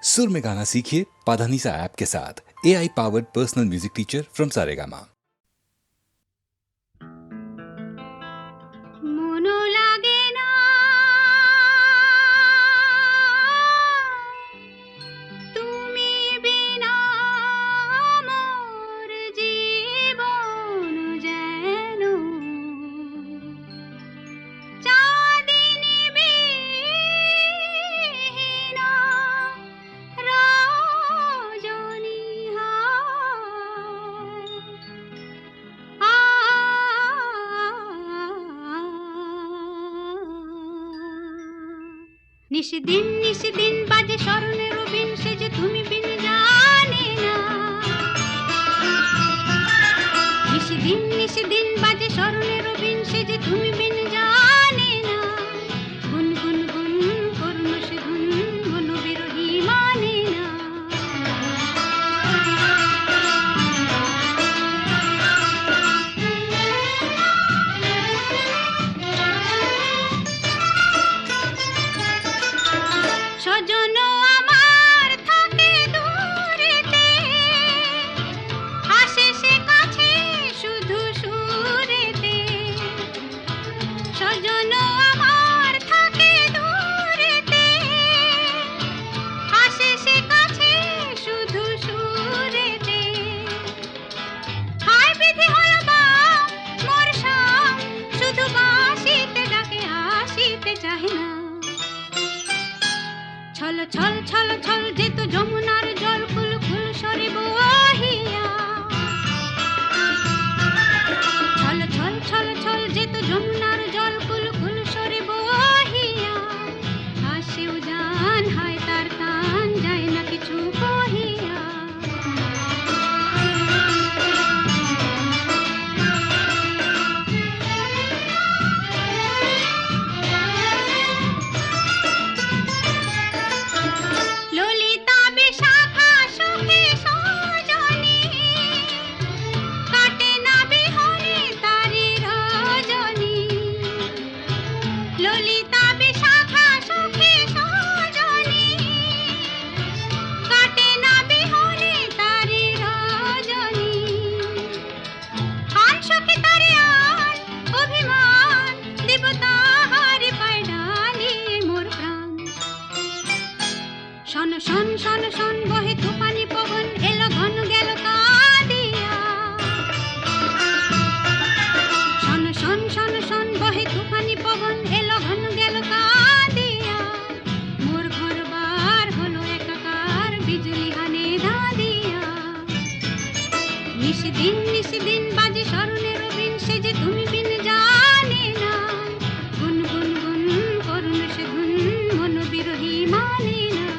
सुर में गाना सीखिए पाधानीसा ऐप के साथ। AI powered personal music teacher from Saregama. মনো লাগে না তুমি বিনা মোর জীবন যেন চাঁদিনী বিহীনা রজনী নিশিদিন নিশিদিন বাজে স্মরণের বিন সে যে তুমি বিন জানে না। নিশিদিন নিশিদিন বাজে স্মরণের বিন সে যে তুমি বিন জানে না। গুন গুন গুন করুণ সে ধুন মন বিরহী মানে না। সজন আমার থাকে দূরেতে, আসে সে কাছে শুধু সুরেতে। সজন আমার থাকে দূরেতে, আসে সে কাছে শুধু সুরেতে। হায় বিধি হলো বা মোর সাম, শুধু বাঁশিতে ডাকে আসিতে চাহে না। ছল ছল ছল ছল যেত যমুনার জল কুল কুল সরে বহিয়া। ছল ছল ছল ছল যেত যমুনার জল কুল কুল সরে বহিয়া। আসেও জান হয় তার তান যায় না কিছু কহিয়া। ললিতা বিশাখা সুখে সজনী, কাটে না বিহনে তারি রজনী। ললিতা বিশাখা সুখে সজনী, কাটে না বিহনে তারি রজনী। আন সখী তারে আন অভিমান, দিব তাহারি পায় ডালিয়ে মোর প্রাণ। শন শন শন শন বহে তুফানি পবন, এলো ঘন গেল কাঁদিয়া। শন শন শন শন বহে তুফানি পবন, এলো ঘন গেল কাঁদিয়া। মোর ঘর বার হলো একাকার, বিজলি হানে ধাঁধিয়া। নিশিদিন নিশিদিন বাজে স্মরণের বিন সে যে তুমি বিন জানে না। গুন গুন গুন করুণ সে ধুন মন বিরহী মানে না।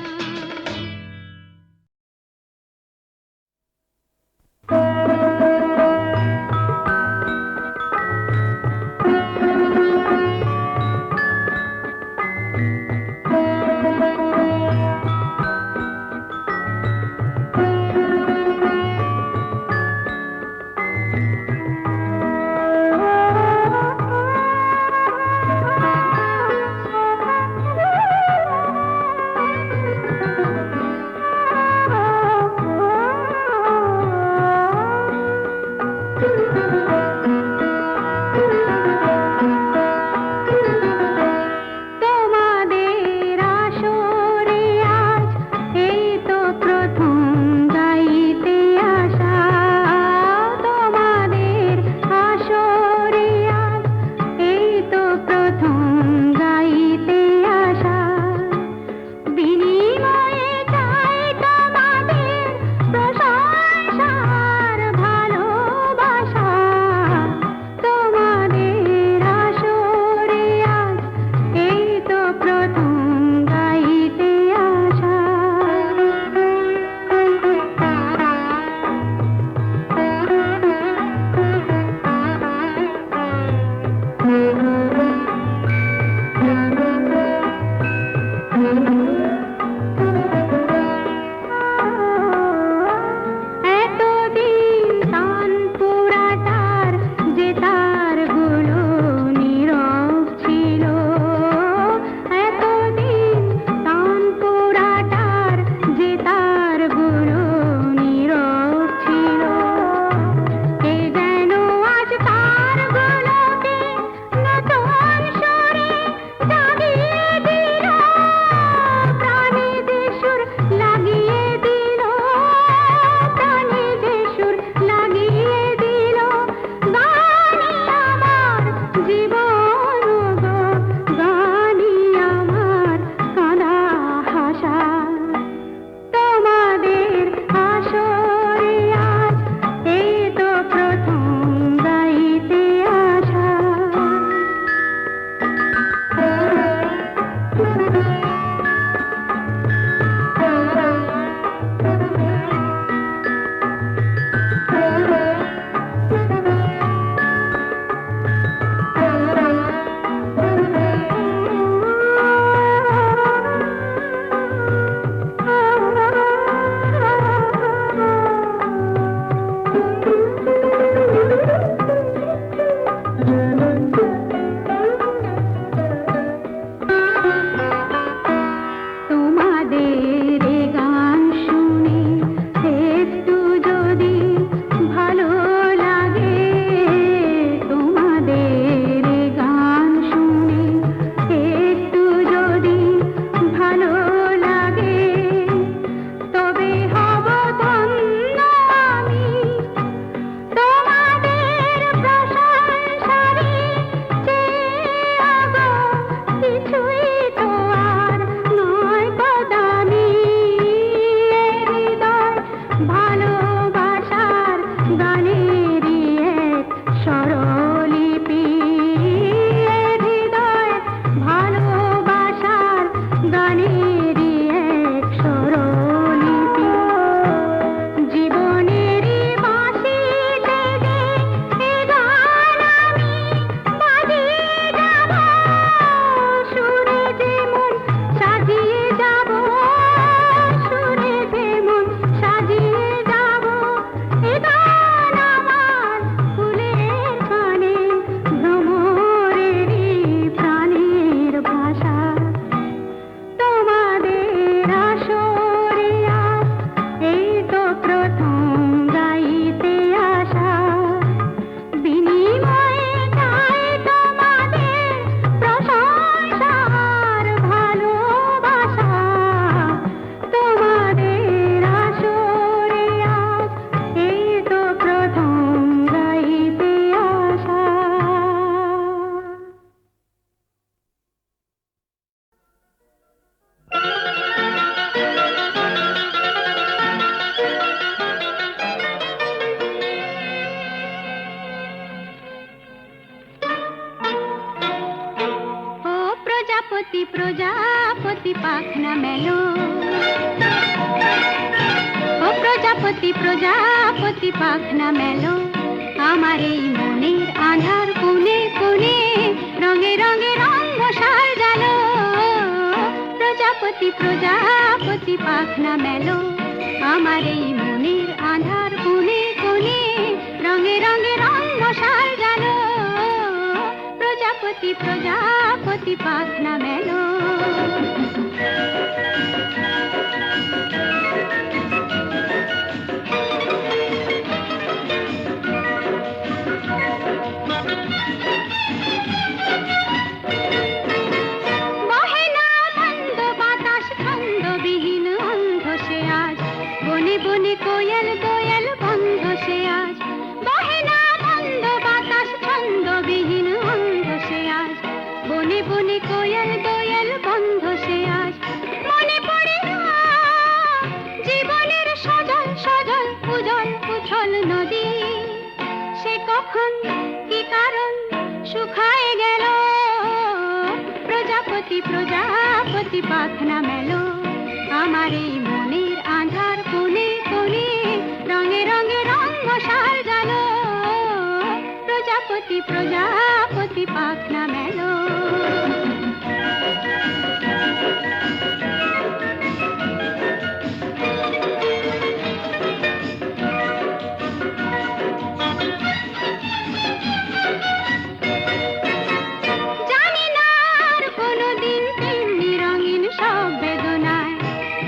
প্রজাপতি প্রজাপতি পাখনা মেলো আমার এই মনের আঁধার কোণে কোণে রঙে রঙে রঙ মশাল জালো প্রজাপতি প্রজাপতি পাখনা মেলো আমার এই মনের আঁধার কোণে কোণে রঙে রঙে রঙ মশাল জালো প্রজাপতি প্রজাপতি পাখনা মেলো বনে কোয়েল দোয়েল বন্ধ সে আজ বহে না বন্ধ বাতাস ছন্দবিহীন অন্ধ সে আজ বনে বনে কোয়েল দোয়েল বন্ধ সে আজ মনে পড়ে না জীবনের সজল সজল উজল উছল নদী সে কখন কি কারণ শুকায় গেল প্রজাপতি প্রজাপতি পাখনা মেলো আমার এই মনের আঁধার কোণে কোণে রঙে রঙে রঙ মশাল জালো প্রজাপতি প্রজাপতি পাখনা মেলো জানি না আর কোনোদিন তেমনি রঙিন সব বেদনায়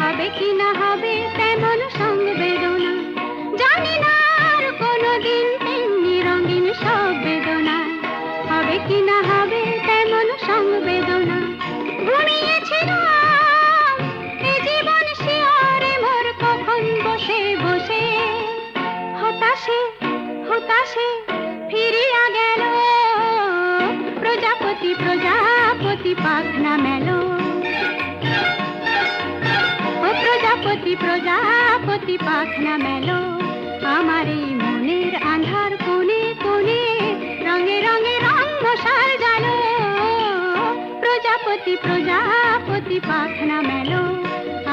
হবে কি না হবে তেমন সংবেদনা জানি না আর কোনোদিন তেমনি রঙিন সব বেদনা হবে কি না হবে তেমন সংবেদনা ঘুমিয়েছিলাম এ জীবন শিয়রে মোর কখন বসে বসে হতাশে হতাশে ফিরিয়া গেল প্রজাপতি প্রজাপতি পাখনা মেলো প্রজাপতি প্রজাপতি পাখনা মেলো আমার এই মনের আঁধার কোণে কোণে রঙে রঙে রঙ মশাল জালো প্রজাপতি প্রজাপতি পাখনা মেলো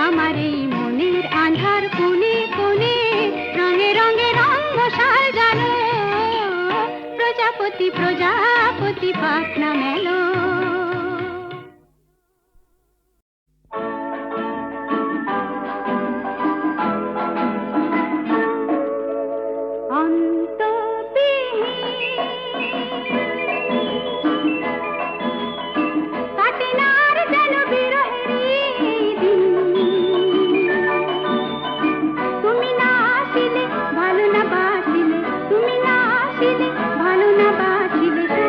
আমার এই মনের আঁধার কোণে কোণে রঙে রঙে রঙ মশাল জালো প্রজাপতি প্রজাপতি পাখনা মেলো ভালো না বাসিলে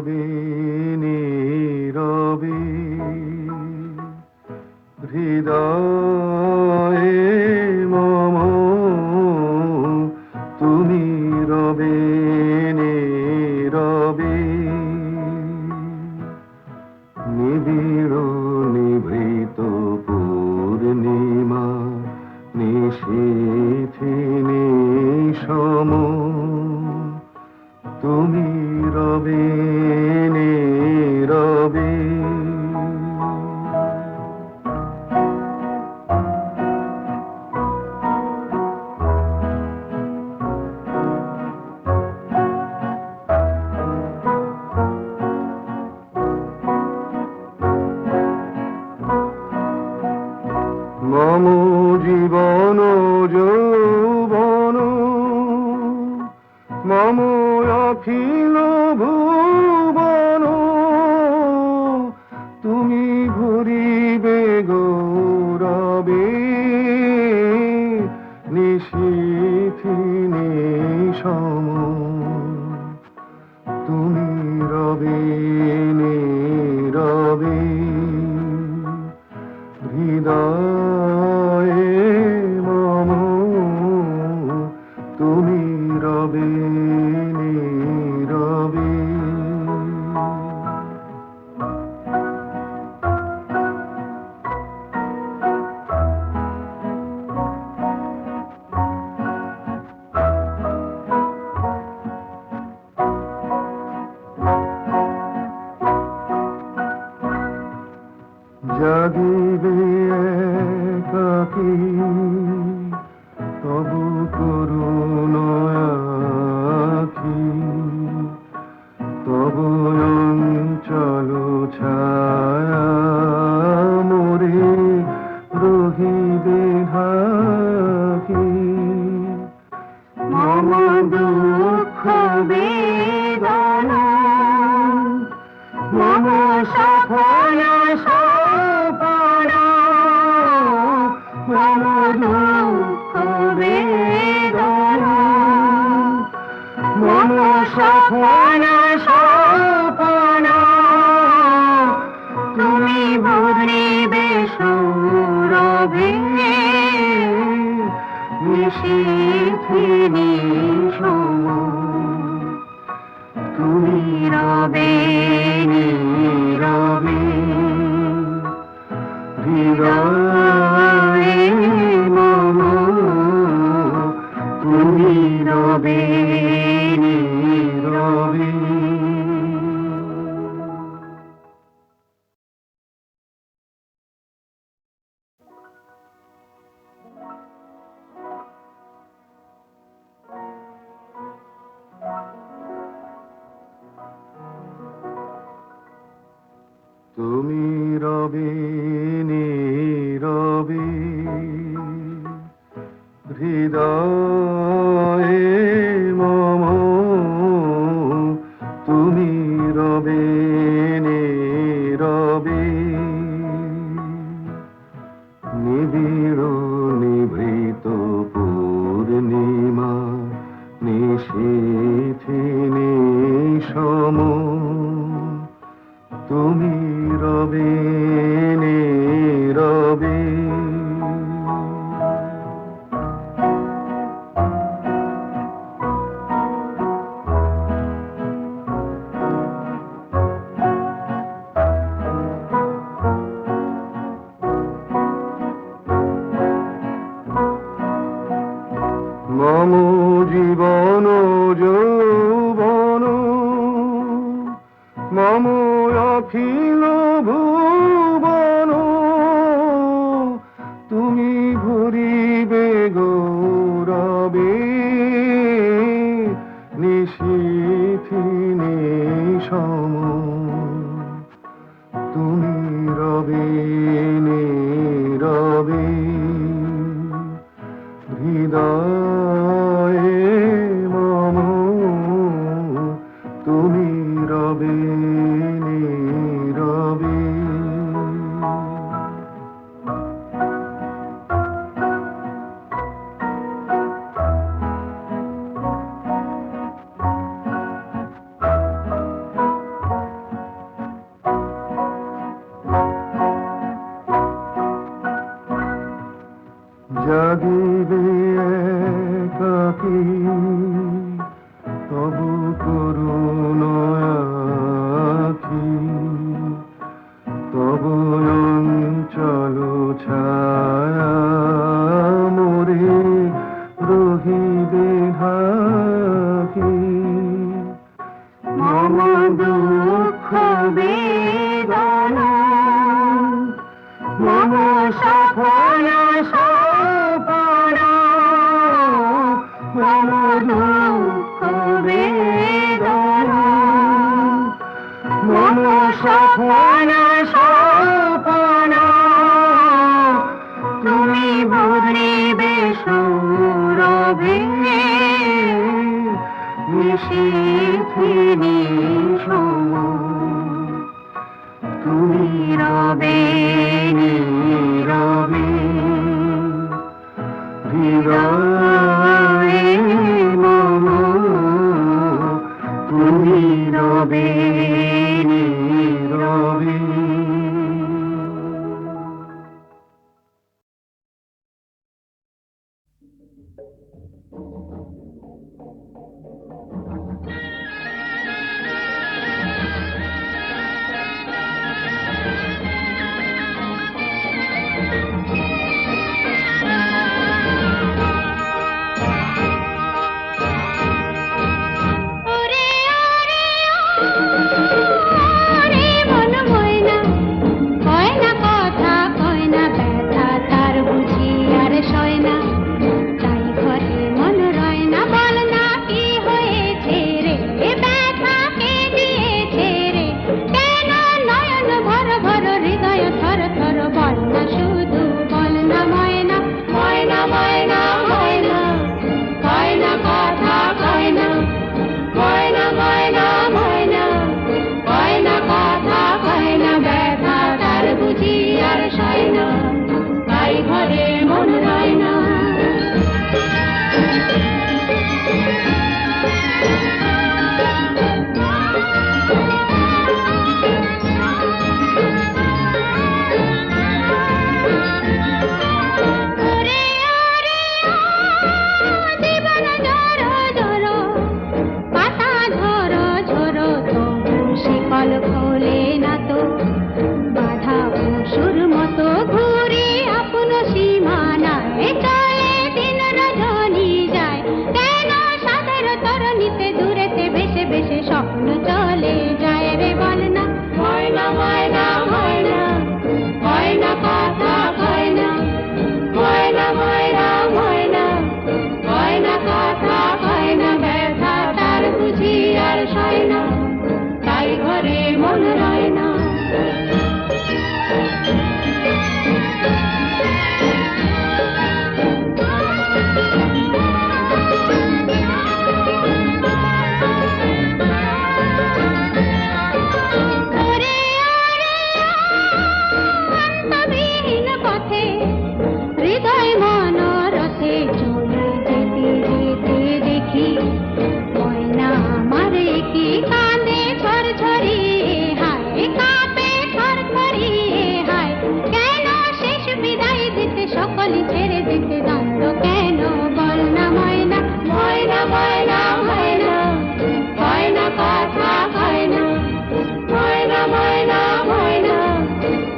রবে নীরবে হৃদয়ে মম তুমি রবে নীরবে নিবিড় নিভৃত পূর্ণিমা নিশীথে নিশম তুমি রবে নীরবে মম জীবন যৌবন মম অখিল ভুবন তুমি ভরিবে গৌরবে নিশীথি নিশম তুমি রবে নীরবে হৃদয়ে মম তুমি রবে নীরবে জাগিবে একাকী তবু করুণ আখি তবু অঞ্চল ছায়া মোরে রহিবে ঢাকি মম দুঃখ বেদনা মম সফল মম দুঃখ বেদনা মম সফল সপনা তুমি ভরিবে সৌরভে নিশীথে নিশম তুমি রবে নীরবে হৃদয়ে মম তুমি রবে নীরবে তুমি রবে নীরবে হৃদয়ে মম তুমি রবে নীরবে নিবিড় নিভৃত পূর্ণিমা নিশীথে নিশম তুমি রবে নীরবে মম জীবন যৌবন মম অখিল ভুবন তুমি ভরিবে গৌরবে নিশীথি নিশম তুমি রবে নীরবে হৃদয়ে মম তুমি রবে নীরবে সপন সপন তুমি ভরিবে সুরভে নিশীথিনী সম তুমি রবে নীরবে হৃদয়ে মম তুমি রবে নীরবে। ওরে ওরে ওরে মন ময়না কয় না কথা কয় না ব্যথা তার বুঝি আর সয় না তাই ঘরে মন রয় না বল না কি হয়েছে রে ব্যথা কে দিয়েছে রে কেন নয়ন ভর ভর হৃদয় থর থর বল না শুধু বল না ময়না ময়না ময়না ময়না কয় না কথা কয় না ময়না ময়না ময়না কয় না কথা কয় না ব্যথা তার বুঝি আর সয় না তাই ঘরে মন রয় না। ওরে ওরে জীবন ঝরো ঝরো পাতা ঝরো ঝরো তবু শিকল খোলে না তো বাধা পশুর মতো ঘুরে আপন সীমানায় চলে দিন রজনী যায় কেন সাদের তরণীতে দূরেতে ভেসে ভেসে স্বপ্ন চলে যায় রে বল না ময়না ময়না ময়না ময়না কথা কয় না ময়না ময়না ময়না ময়না কথা কয় না ব্যথা তার বুঝি আর সয় না তাই ঘরে মন রয় না। ওরে ওরে অন্তবিহীন পথে হৃদয় মনোরথে চলে যেতে যেতে দেখি ময়না আমার কি কাঁদে ঝরঝরিয়ে হায় কাঁপে থরথরিয়ে হায় কেন শেষ বিদায় দিতে সকলে ছেড়ে দিতে দ্বন্দ্ব কেন বল না ময়না ময়না ময়না ময়না ময়না কথা কয় না ময়না ময়না ময়না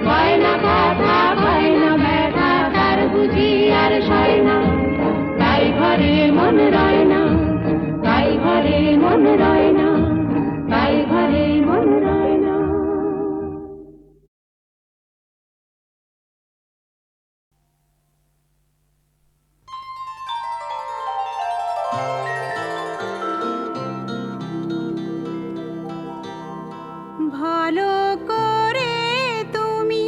ময়না কথা কয় না ব্যথা তার বুঝি আর সয় না তাই ঘরে মন রয় না তাই ঘরে মন রয় না তাই ঘরে মন রয় না। ভালো করে তুমি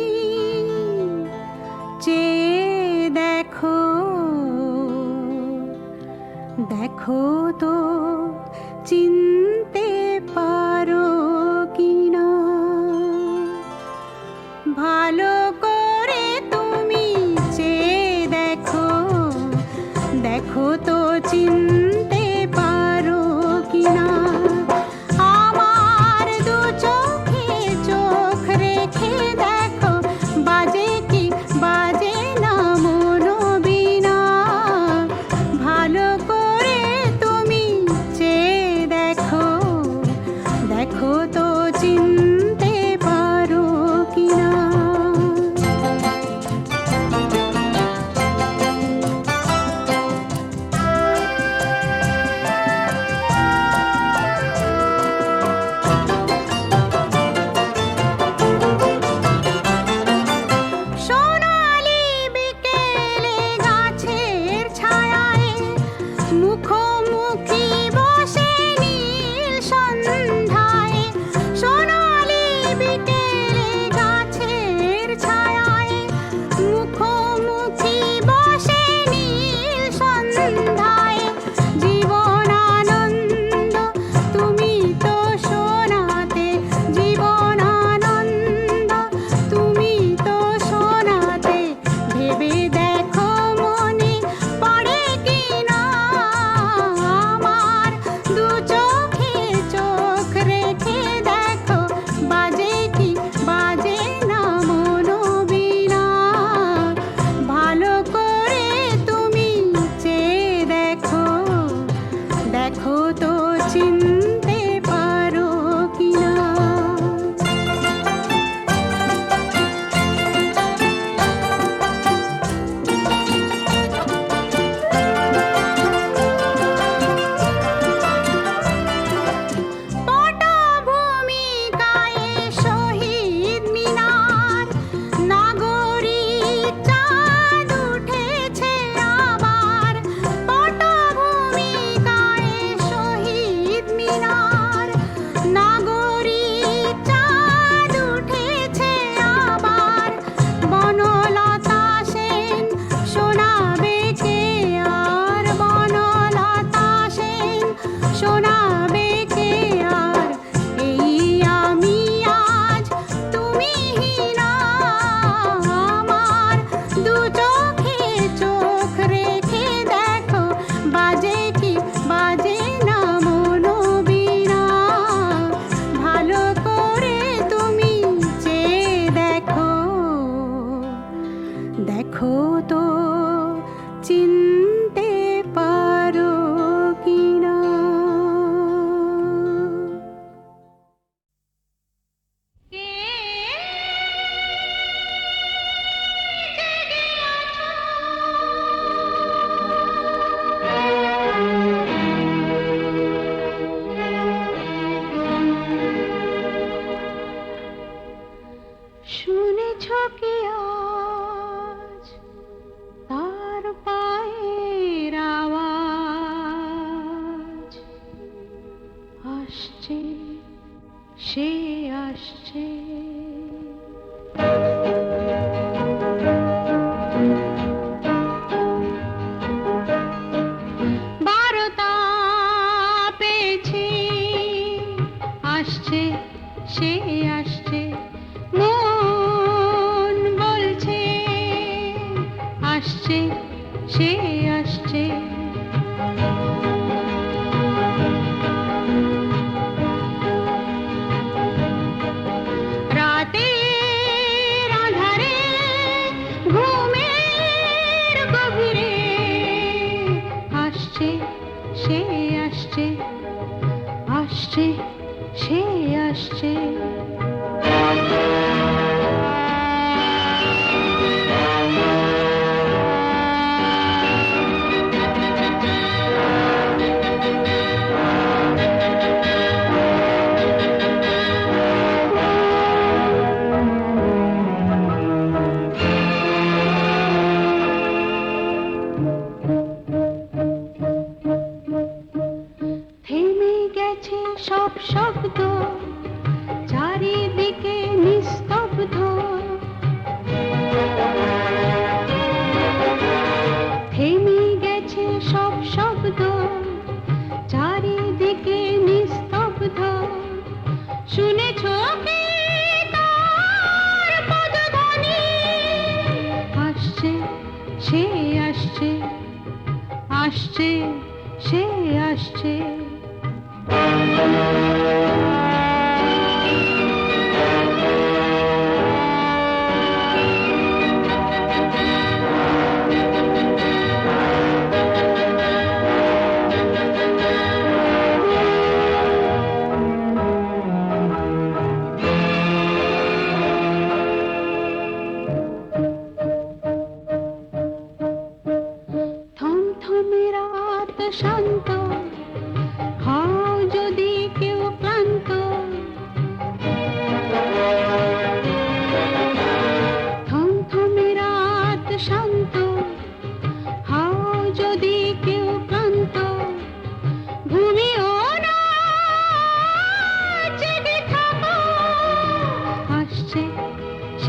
চেয়ে দেখো দেখো তো চিনতে পারো কিনা ভালো করে তুমি চেয়ে দেখো দেখো তো চিনতে পারো কিনা আমার দু চোখে চোখ রেখে দেখো বাজে কি বাজে না মনো বিনা ভালো করে তুমি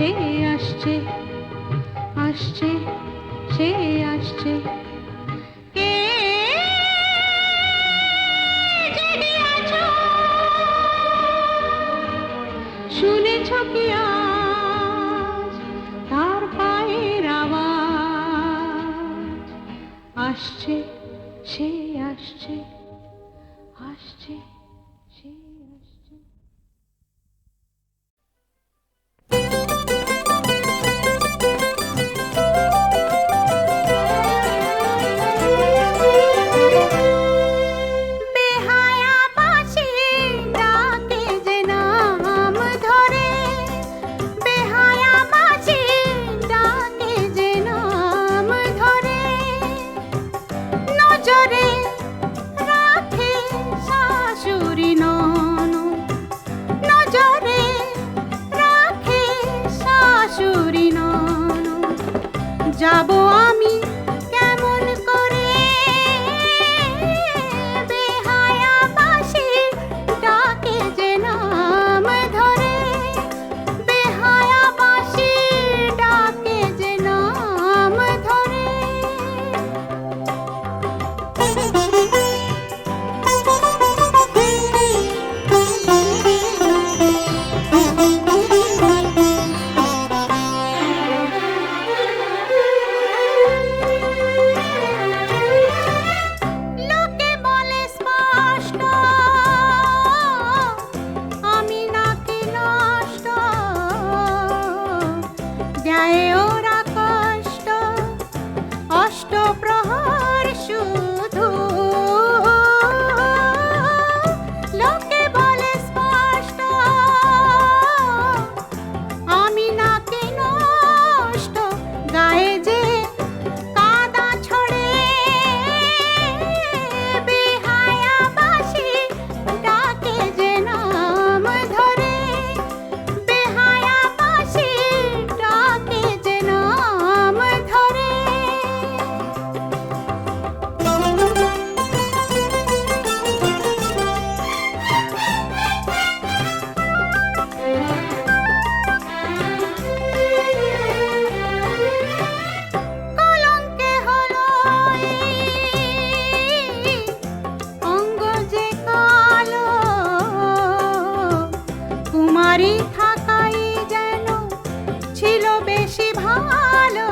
সে আসছে আসছে সে আসছে কে জেগে আছো শুনেছ কি আজ তার পায়ের আওয়াজ আসছে সে আসছে আসছে সে আসছে বেহায়া বাঁশি ডাকে যে নাম ধরে বেহায়া বাঁশি ডাকে যে নাম ধরে নজরে রাখে শাশুড়ি ননদ নজরে রাখে শাশুড়ি ননদ যাব আমি কেমন করে বেহায়া বাঁশি ডাকে যে নাম ধরে বেহায়া বাঁশি ডাকে যে নাম ধরে লোকে বলে স্পষ্ট আমি নাকি নষ্ট দেয় ওরা কষ্ট অষ্টপ্রহর শুধু লোকে বলে স্পষ্ট আমি নাকি নষ্ট গায়ে যে কাদা ছড়ে বেহায়া বাঁশি ডাকে যে নাম ধরে বেহায়া বাঁশি ডাকে যে নাম ধরে কলঙ্কে হলো এই অঙ্গ যে কালো কুমারী থাকাই যেন ছিল বেশি ভালো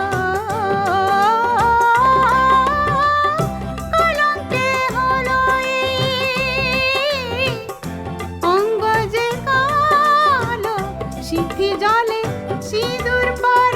কলঙ্কে হলো এই অঙ্গ যে কালো সিথি জলে সিঁদুর পরে